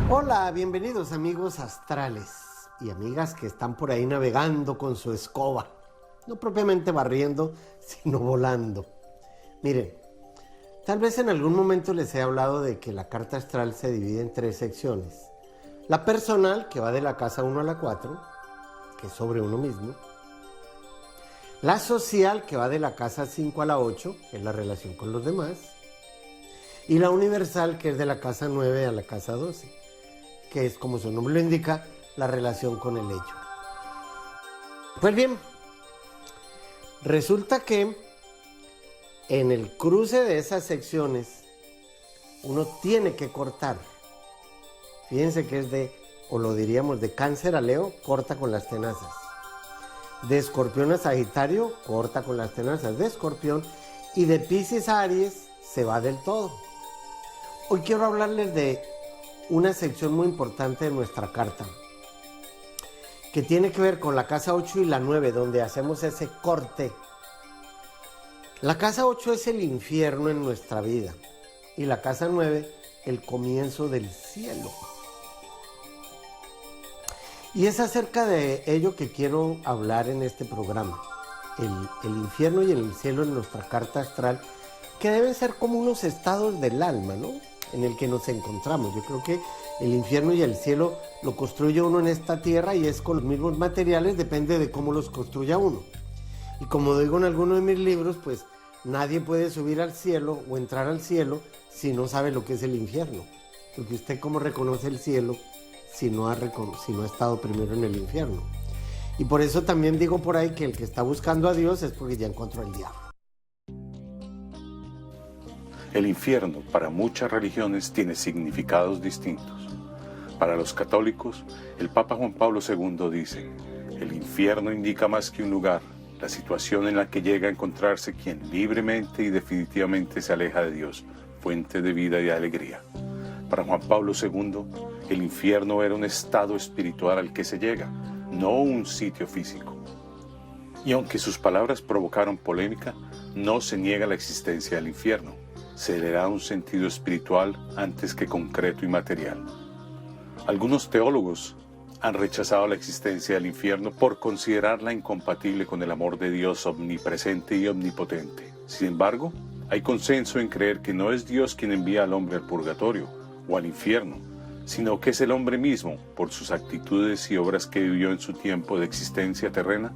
Hola, bienvenidos amigos astrales y amigas que están por ahí navegando con su escoba, no propiamente barriendo, sino volando. Miren, tal vez en algún momento les he hablado de que la carta astral se divide en 3 secciones. La personal, que va de la casa 1 a la 4, que es sobre uno mismo. La social, que va de la casa 5 a la 8, que es la relación con los demás. Y la universal, que es de la casa 9 a la casa 12, que es, como su nombre lo indica, la relación con el hecho. Pues bien, resulta que en el cruce de esas secciones uno tiene que cortar. Fíjense que es o lo diríamos, de Cáncer a Leo, corta con las tenazas. De Escorpión a Sagitario, corta con las tenazas de Escorpión. Y de Piscis a Aries, se va del todo. Hoy quiero hablarles de una sección muy importante de nuestra carta, que tiene que ver con la casa 8 y la 9, donde hacemos ese corte. La casa 8 es el infierno en nuestra vida y la casa 9 el comienzo del cielo. Y es acerca de ello que quiero hablar en este programa. El infierno y el cielo en nuestra carta astral, que deben ser como unos estados del alma, ¿no?, en el que nos encontramos. Yo creo que el infierno y el cielo lo construye uno en esta tierra y es con los mismos materiales, depende de cómo los construya uno. Y como digo en alguno de mis libros, pues nadie puede subir al cielo o entrar al cielo si no sabe lo que es el infierno. Porque usted cómo reconoce el cielo si no ha estado primero en el infierno. Y por eso también digo por ahí que el que está buscando a Dios es porque ya encontró al diablo. El infierno para muchas religiones tiene significados distintos. Para los católicos, el Papa Juan Pablo II dice: el infierno indica más que un lugar, la situación en la que llega a encontrarse quien libremente y definitivamente se aleja de Dios, fuente de vida y alegría. Para Juan Pablo II, el infierno era un estado espiritual al que se llega, no un sitio físico. Y aunque sus palabras provocaron polémica, no se niega la existencia del infierno. Se le da un sentido espiritual antes que concreto y material. Algunos teólogos han rechazado la existencia del infierno por considerarla incompatible con el amor de Dios omnipresente y omnipotente. Sin embargo, hay consenso en creer que no es Dios quien envía al hombre al purgatorio o al infierno, sino que es el hombre mismo, por sus actitudes y obras que vivió en su tiempo de existencia terrena,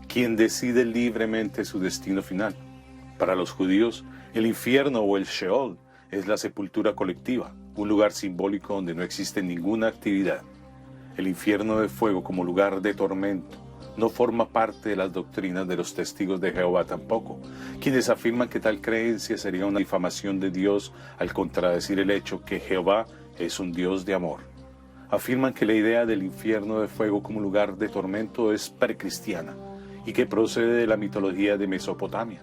quien decide libremente su destino final. Para los judíos, el infierno o el Sheol es la sepultura colectiva, un lugar simbólico donde no existe ninguna actividad. El infierno de fuego como lugar de tormento no forma parte de las doctrinas de los testigos de Jehová tampoco, quienes afirman que tal creencia sería una difamación de Dios al contradecir el hecho que Jehová es un Dios de amor. Afirman que la idea del infierno de fuego como lugar de tormento es precristiana y que procede de la mitología de Mesopotamia.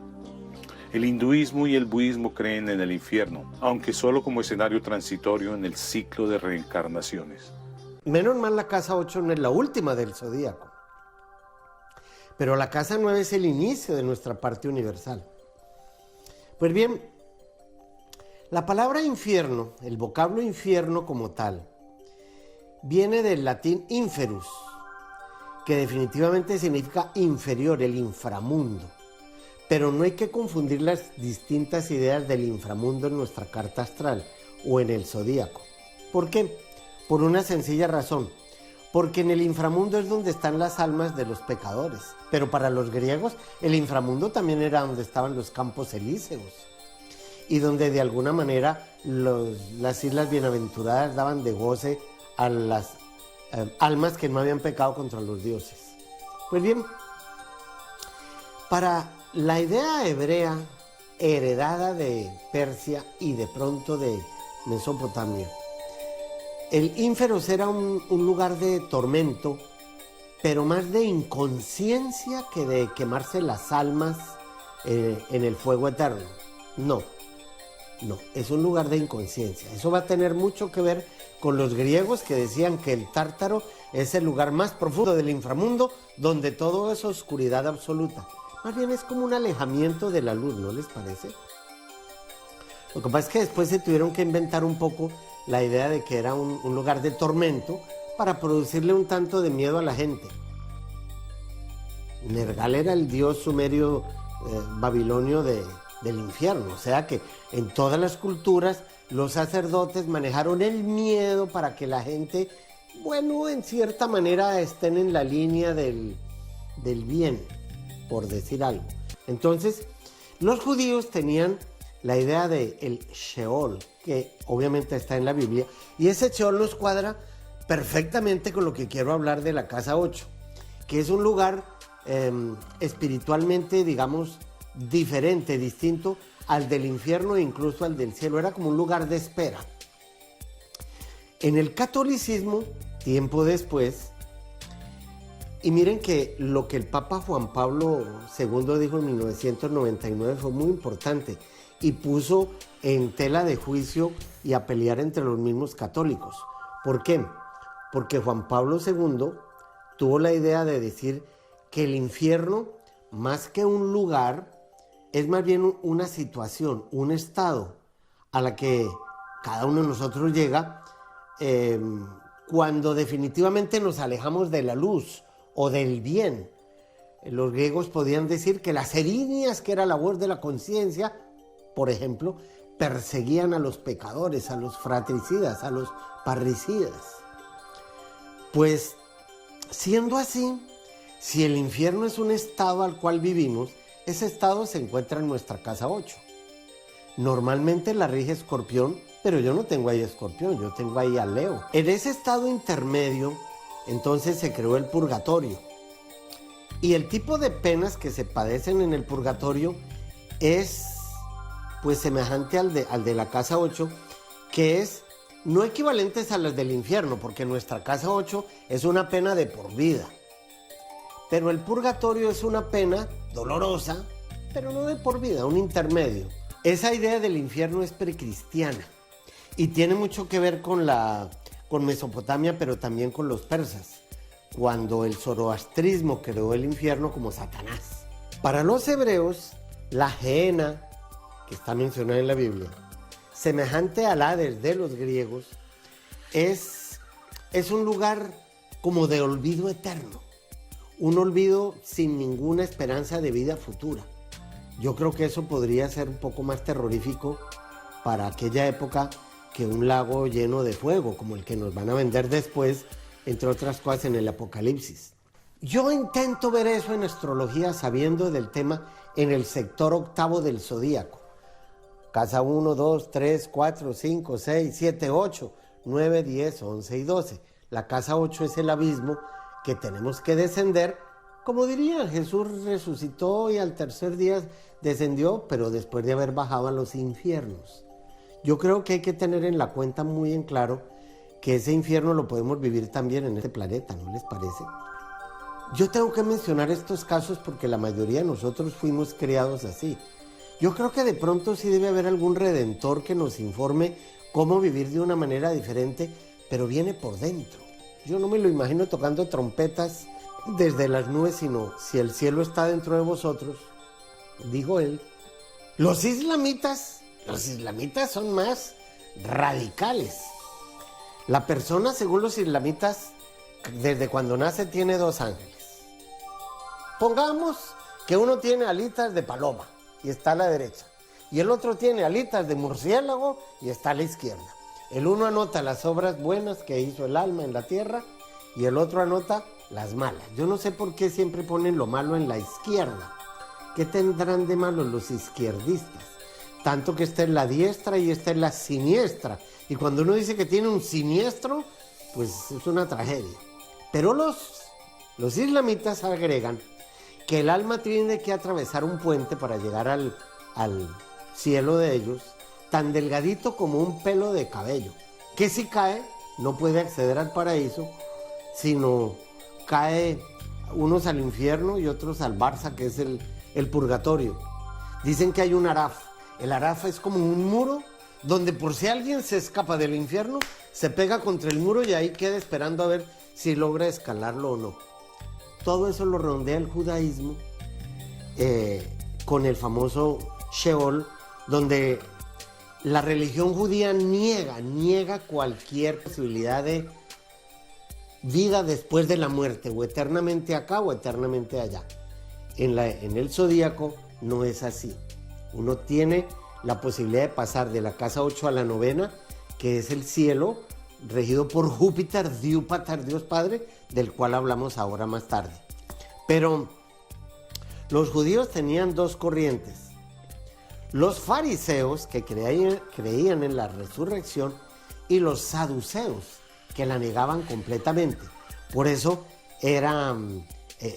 El hinduismo y el budismo creen en el infierno, aunque solo como escenario transitorio en el ciclo de reencarnaciones. Menos mal la casa 8 no es la última del zodíaco, pero la casa 9 es el inicio de nuestra parte universal. Pues bien, la palabra infierno, el vocablo infierno como tal, viene del latín inferus, que definitivamente significa inferior, el inframundo. Pero no hay que confundir las distintas ideas del inframundo en nuestra carta astral o en el zodíaco. ¿Por qué? Por una sencilla razón. Porque en el inframundo es donde están las almas de los pecadores. Pero para los griegos, el inframundo también era donde estaban los campos elíseos. Y donde de alguna manera las islas bienaventuradas daban de goce a las almas que no habían pecado contra los dioses. Pues bien, para la idea hebrea heredada de Persia y de pronto de Mesopotamia, el ínferos era un lugar de tormento, pero más de inconsciencia que de quemarse las almas en el fuego eterno. No, es un lugar de inconsciencia. Eso va a tener mucho que ver con los griegos, que decían que el Tártaro es el lugar más profundo del inframundo, donde todo es oscuridad absoluta. Más bien es como un alejamiento de la luz, ¿no les parece? Lo que pasa es que después se tuvieron que inventar un poco la idea de que era un lugar de tormento para producirle un tanto de miedo a la gente. Nergal era el dios sumerio babilonio del infierno, o sea que en todas las culturas los sacerdotes manejaron el miedo para que la gente, bueno, en cierta manera estén en la línea del bien, por decir algo. Entonces, los judíos tenían la idea de el Sheol, que obviamente está en la Biblia, y ese Sheol nos cuadra perfectamente con lo que quiero hablar de la casa 8, que es un lugar espiritualmente, digamos, diferente, distinto al del infierno e incluso al del cielo. Era como un lugar de espera. En el catolicismo, tiempo después, y miren que lo que el Papa Juan Pablo II dijo en 1999 fue muy importante y puso en tela de juicio y a pelear entre los mismos católicos. ¿Por qué? Porque Juan Pablo II tuvo la idea de decir que el infierno, más que un lugar, es más bien una situación, un estado a la que cada uno de nosotros llega cuando definitivamente nos alejamos de la luz o del bien. Los griegos podían decir que las erinias, que era la voz de la conciencia, por ejemplo, perseguían a los pecadores, a los fratricidas, a los parricidas. Pues, siendo así, si el infierno es un estado al cual vivimos, ese estado se encuentra en nuestra casa 8. Normalmente la rige Escorpión, pero yo no tengo ahí Escorpión, yo tengo ahí a Leo. En ese estado intermedio, entonces se creó el purgatorio. Y el tipo de penas que se padecen en el purgatorio es pues semejante al de la casa 8, que es no equivalentes a las del infierno, porque nuestra casa 8 es una pena de por vida. Pero el purgatorio es una pena dolorosa, pero no de por vida, un intermedio. Esa idea del infierno es precristiana y tiene mucho que ver con Mesopotamia, pero también con los persas, cuando el zoroastrismo creó el infierno como Satanás. Para los hebreos, la Gehenna, que está mencionada en la Biblia, semejante al Hades de los griegos, es un lugar como de olvido eterno, un olvido sin ninguna esperanza de vida futura. Yo creo que eso podría ser un poco más terrorífico para aquella época que un lago lleno de fuego, como el que nos van a vender después, entre otras cosas en el Apocalipsis. Yo intento ver eso en astrología sabiendo del tema en el sector octavo del zodíaco. Casa 1, 2, 3, 4, 5, 6, 7, 8, 9, 10, 11 y 12. La casa 8 es el abismo que tenemos que descender. Como diría, Jesús resucitó y al tercer día descendió, pero después de haber bajado a los infiernos. Yo creo que hay que tener en la cuenta muy en claro que ese infierno lo podemos vivir también en este planeta, ¿no les parece? Yo tengo que mencionar estos casos porque la mayoría de nosotros fuimos criados así. Yo creo que de pronto sí debe haber algún redentor que nos informe cómo vivir de una manera diferente, pero viene por dentro. Yo no me lo imagino tocando trompetas desde las nubes, sino si el cielo está dentro de vosotros, dijo él. Los islamitas son más radicales. La persona, según los islamitas, desde cuando nace tiene 2 ángeles. Pongamos que uno tiene alitas de paloma y está a la derecha, y el otro tiene alitas de murciélago y está a la izquierda. El uno anota las obras buenas que hizo el alma en la tierra y el otro anota las malas. Yo no sé por qué siempre ponen lo malo en la izquierda. ¿Qué tendrán de malo los izquierdistas? Tanto que esta es la diestra y esta es la siniestra. Y cuando uno dice que tiene un siniestro, pues es una tragedia. Pero los islamitas agregan que el alma tiene que atravesar un puente para llegar al cielo de ellos, tan delgadito como un pelo de cabello, que si cae no puede acceder al paraíso, sino cae unos al infierno y otros al Barza, que es el purgatorio. Dicen que hay un Araf. El Araf es como un muro donde por si alguien se escapa del infierno, se pega contra el muro y ahí queda esperando a ver si logra escalarlo o no. Todo eso lo redondea el judaísmo con el famoso Sheol, donde la religión judía niega cualquier posibilidad de vida después de la muerte, o eternamente acá o eternamente allá. En el zodíaco no es así. Uno tiene la posibilidad de pasar de la casa 8 a la novena, que es el cielo, regido por Júpiter, Diúpater, Dios Padre, del cual hablamos ahora más tarde. Pero los judíos tenían dos corrientes. Los fariseos, que creían en la resurrección, y los saduceos, que la negaban completamente. Por eso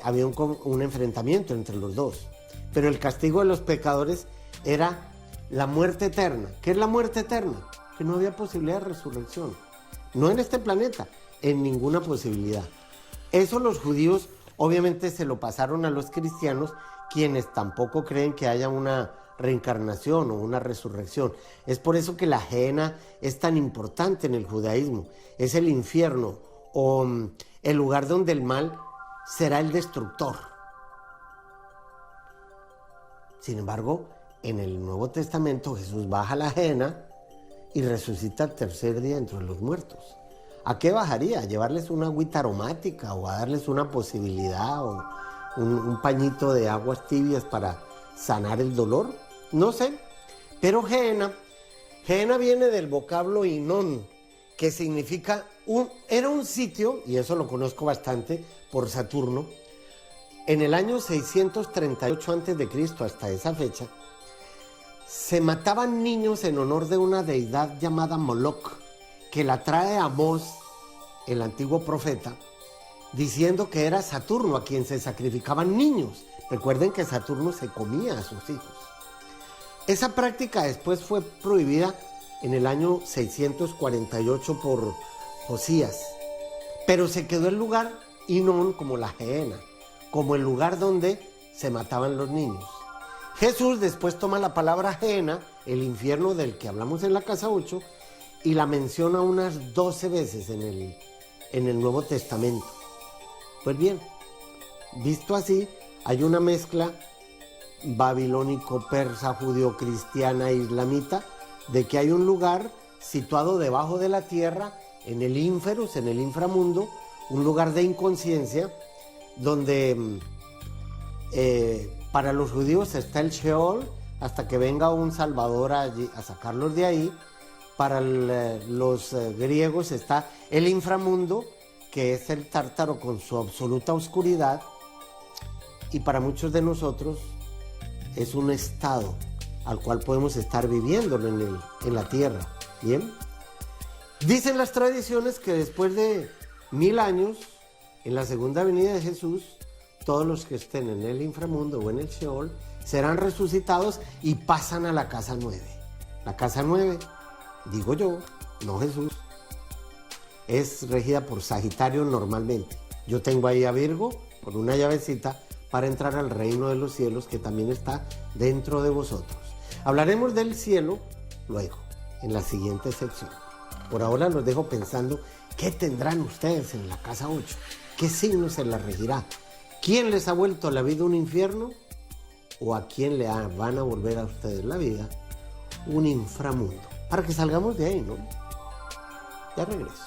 había un enfrentamiento entre los dos. Pero el castigo de los pecadores era la muerte eterna. ¿Qué es la muerte eterna? Que no había posibilidad de resurrección. No en este planeta, en ninguna posibilidad. Eso los judíos obviamente se lo pasaron a los cristianos, quienes tampoco creen que haya una reencarnación o una resurrección. Es por eso que la Gehenna es tan importante en el judaísmo. Es el infierno, o el lugar donde el mal será el destructor. Sin embargo, en el Nuevo Testamento Jesús baja a la Gehenna y resucita al tercer día entre los muertos. ¿A qué bajaría? ¿A llevarles una agüita aromática o a darles una posibilidad o un pañito de aguas tibias para sanar el dolor? No sé. Pero Gehenna viene del vocablo Hinón, que significa era un sitio, y eso lo conozco bastante por Saturno. En el año 638 a.C., hasta esa fecha, se mataban niños en honor de una deidad llamada Moloch, que la trae Amós, el antiguo profeta, diciendo que era Saturno a quien se sacrificaban niños. Recuerden que Saturno se comía a sus hijos. Esa práctica después fue prohibida en el año 648 por Josías, pero se quedó el lugar Hinón como la Gehenna, como el lugar donde se mataban los niños. Jesús después toma la palabra Gehenna, el infierno del que hablamos en la casa 8, y la menciona unas 12 veces en el Nuevo Testamento. Pues bien, visto así, hay una mezcla babilónico, persa, judío, cristiana, islamita, de que hay un lugar situado debajo de la tierra, en el ínferus, en el inframundo, un lugar de inconsciencia, donde para los judíos está el Sheol, hasta que venga un Salvador allí a sacarlos de ahí. Para los griegos está el inframundo, que es el Tártaro con su absoluta oscuridad, y para muchos de nosotros es un estado al cual podemos estar viviendo en la tierra. ¿Bien? Dicen las tradiciones que después de 1000 años, en la segunda venida de Jesús, todos los que estén en el inframundo o en el Sheol serán resucitados y pasan a la casa 9. La casa 9, digo yo, no Jesús, es regida por Sagitario normalmente. Yo tengo ahí a Virgo con una llavecita para entrar al reino de los cielos, que también está dentro de vosotros. Hablaremos del cielo luego, en la siguiente sección. Por ahora los dejo pensando qué tendrán ustedes en la casa 8, qué signo se la regirá, quién les ha vuelto la vida un infierno o a quién le van a volver a ustedes la vida un inframundo. Para que salgamos de ahí, ¿no? Ya regreso.